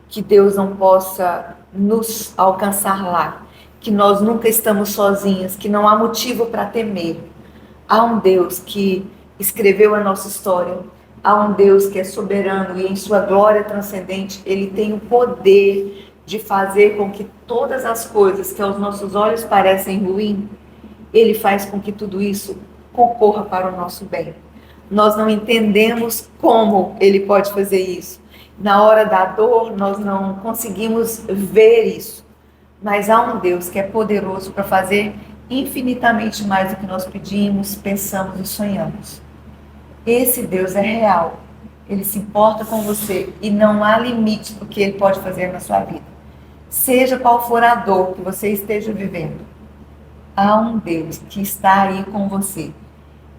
que Deus não possa nos alcançar lá, que nós nunca estamos sozinhas, que não há motivo para temer. Há um Deus que escreveu a nossa história, há um Deus que é soberano e em sua glória transcendente, ele tem o poder de fazer com que todas as coisas que aos nossos olhos parecem ruins, ele faz com que tudo isso concorra para o nosso bem. nós não entendemos como Ele pode fazer isso. Na hora da dor, nós não conseguimos ver isso. Mas há um Deus que é poderoso para fazer infinitamente mais do que nós pedimos, pensamos e sonhamos. Esse Deus é real. Ele se importa com você e não há limite do que Ele pode fazer na sua vida. Seja qual for a dor que você esteja vivendo, há um Deus que está aí com você.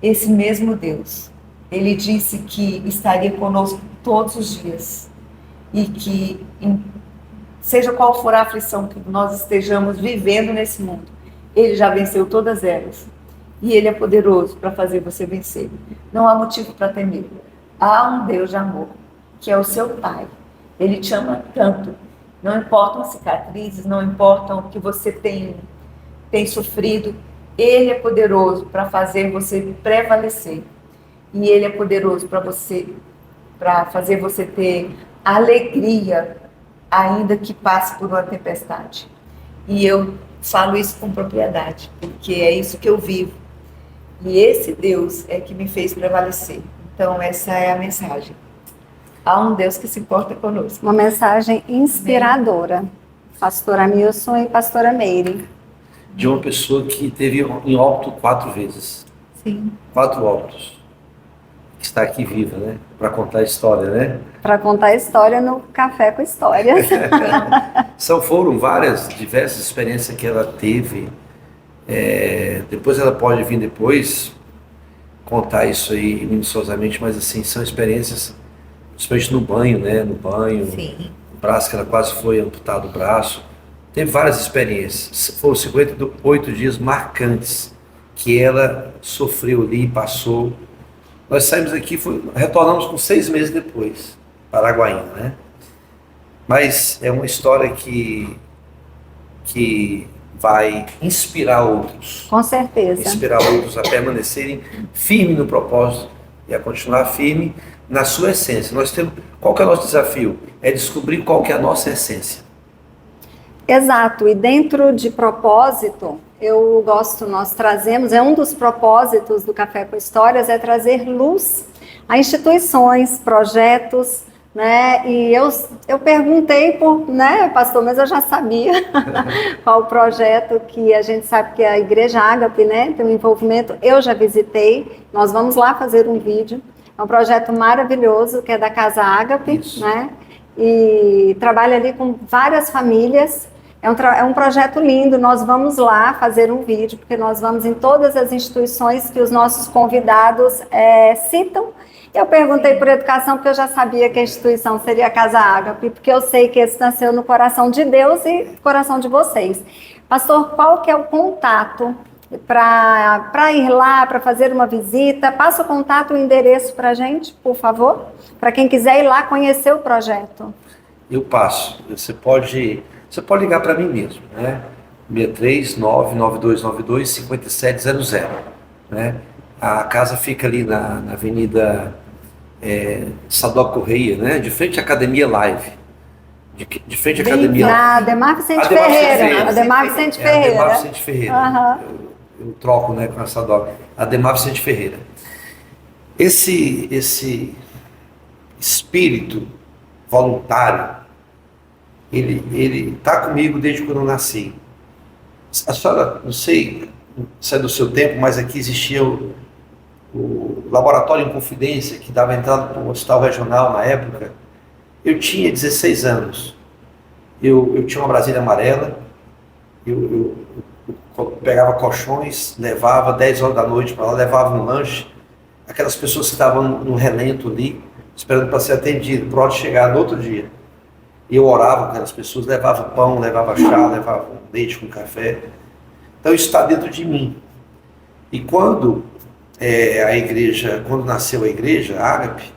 Esse mesmo Deus, Ele disse que estaria conosco todos os dias e que, seja qual for a aflição que nós estejamos vivendo nesse mundo, Ele já venceu todas elas. E Ele é poderoso para fazer você vencer. Não há motivo para temer. Há um Deus de amor, que é o seu Pai. Ele te ama tanto. Não importam as cicatrizes, não importam o que você tem sofrido. Ele é poderoso para fazer você prevalecer. E Ele é poderoso para fazer você ter alegria, ainda que passe por uma tempestade. E eu falo isso com propriedade, porque é isso que eu vivo. E esse Deus é que me fez prevalecer. Então, essa é a mensagem. Há um Deus que se importa conosco. Uma mensagem inspiradora. Pastora Milson e pastora Meire. De uma pessoa que teve em óbito 4 vezes. Sim. 4 óbitos. Que está aqui viva, né? Para contar a história, né? Para contar a história no Café com Histórias. Foram várias, diversas experiências que ela teve. Depois ela pode vir depois contar isso aí minuciosamente, mas assim, são experiências, principalmente no banho, né? No banho, Sim. o braço que ela quase foi amputado o braço. Teve várias experiências. Foram 58 dias marcantes que ela sofreu ali e passou. Nós saímos aqui, retornamos com 6 meses depois, para Araguaína, né? Mas é uma história que vai inspirar outros. Com certeza. Inspirar outros a permanecerem firmes no propósito e a continuar firme na sua essência. Qual que é o nosso desafio? É descobrir qual que é a nossa essência. Exato, e dentro de propósito, nós trazemos, um dos propósitos do Café com Histórias é trazer luz a instituições, projetos, né? E eu perguntei né, pastor, mas eu já sabia qual o projeto que a gente sabe que a Igreja Ágape, né, tem um envolvimento, eu já visitei, nós vamos lá fazer um vídeo, é um projeto maravilhoso que é da Casa Ágape, né? E trabalha ali com várias famílias. É um projeto lindo, nós vamos lá fazer um vídeo, porque nós vamos em todas as instituições que os nossos convidados citam. Eu perguntei por educação, porque eu já sabia que a instituição seria a Casa Ágape, porque eu sei que esse nasceu no coração de Deus e no coração de vocês. Pastor, qual que é o contato para ir lá, para fazer uma visita? Passa o contato, o endereço para a gente, por favor, para quem quiser ir lá conhecer o projeto. Eu passo. Você pode ligar para mim mesmo, né? 639-9292-5700, né? A casa fica ali na Avenida Sadoc Correia, né? De frente à Academia Live. De frente à Academia Live. Ademar Vicente Ferreira. Ademar Vicente Ferreira. Ademar Vicente Ferreira. Eu troco, né, com a Sadoc. Ademar Vicente Ferreira. Esse espírito voluntário, ele está comigo desde quando eu nasci. A senhora, não sei se é do seu tempo, mas aqui existia o laboratório em confidência que dava entrada para o hospital regional na época. Eu tinha 16 anos. Eu tinha uma Brasília amarela. Eu pegava colchões, levava 10 horas da noite para lá, levava um lanche. Aquelas pessoas que estavam no relento ali, esperando para ser atendido, pronto chegar no outro dia. E eu orava com aquelas pessoas, levava pão, levava chá, levava leite com café. Então isso está dentro de mim. E quando nasceu a igreja, a Ágape,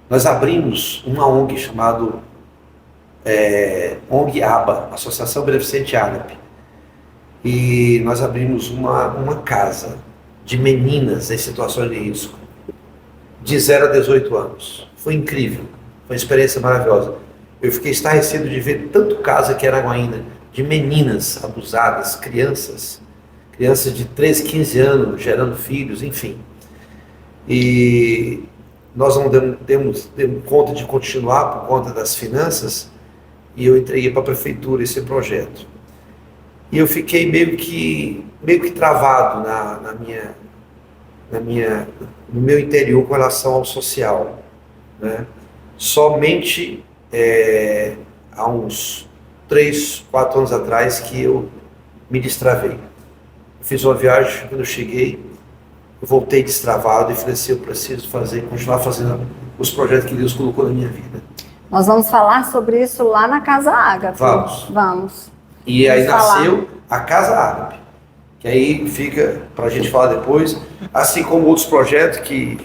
nós abrimos uma ONG chamada ONG ABA, Associação Beneficente Ágape. E nós abrimos uma casa de meninas em situações de risco, de 0 a 18 anos. Foi incrível, foi uma experiência maravilhosa. Eu fiquei estarrecido de ver tanto caso aqui em Araguaína, de meninas abusadas, crianças de 13, 15 anos, gerando filhos, enfim. E nós não demos conta de continuar por conta das finanças, e eu entreguei para a prefeitura esse projeto. E eu fiquei meio que travado no meu interior com relação ao social, né? Somente há uns 3, 4 anos atrás que eu me destravei. Eu fiz uma viagem, quando eu cheguei, eu voltei destravado e falei assim, eu preciso continuar fazendo os projetos que Deus colocou na minha vida. Nós vamos falar sobre isso lá na Casa Ágape. Vamos. E aí nasceu a Casa Ágape, que aí fica para a gente falar depois, assim como outros projetos que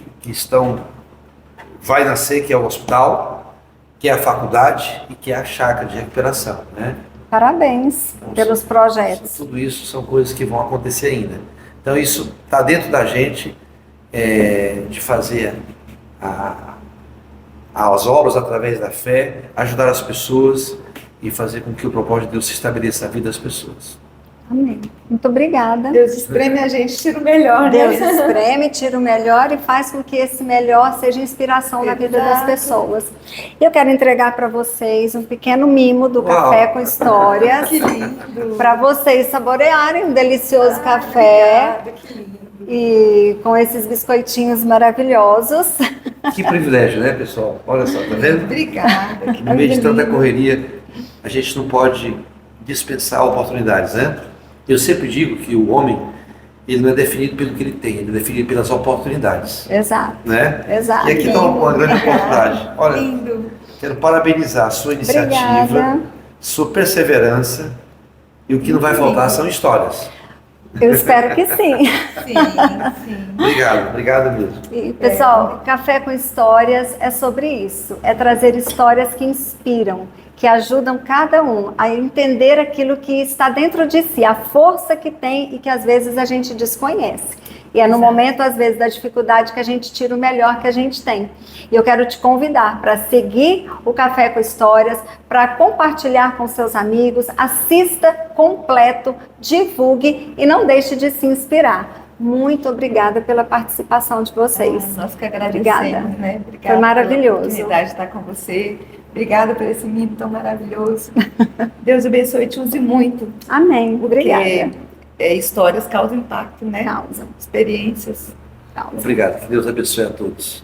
vai nascer, que é o hospital, que é a faculdade e que é a chácara de recuperação, né? Parabéns pelos projetos. Tudo isso são coisas que vão acontecer ainda. Então isso está dentro da gente, de fazer as obras através da fé, ajudar as pessoas e fazer com que o propósito de Deus se estabeleça na vida das pessoas. Amém. Muito obrigada. Deus espreme a gente, tira o melhor, né? Deus espreme, tira o melhor e faz com que esse melhor seja inspiração na vida das pessoas. Eu quero entregar para vocês um pequeno mimo do Café com Histórias. Que lindo. Para vocês saborearem um delicioso café. Obrigada, que lindo. E com esses biscoitinhos maravilhosos. Que privilégio, né, pessoal? Olha só, tá vendo? Obrigada. No meio de tanta correria, a gente não pode dispensar oportunidades, né? Eu sempre digo que o homem, ele não é definido pelo que ele tem, ele é definido pelas oportunidades. Exato. Né? Exato. E aqui está uma grande oportunidade. Olha, Lindo. quero parabenizar a sua iniciativa, Obrigada. sua perseverança, e o que não vai faltar são histórias. Eu espero que sim. Sim. Obrigado mesmo. E, pessoal, Café com Histórias é sobre isso. É trazer histórias que inspiram, que ajudam cada um a entender aquilo que está dentro de si, a força que tem e que às vezes a gente desconhece. E é no momento, às vezes, da dificuldade que a gente tira o melhor que a gente tem. E eu quero te convidar para seguir o Café com Histórias, para compartilhar com seus amigos, assista completo, divulgue e não deixe de se inspirar. Muito obrigada pela participação de vocês. Nós que agradecemos, né? Obrigada. Foi maravilhoso. Pela oportunidade de estar com você. Obrigada por esse mimo tão maravilhoso. Deus abençoe e te use muito. Amém. Obrigada. Porque histórias causam impacto, né? Causam. Experiências. Causam. Obrigado. Que Deus abençoe a todos.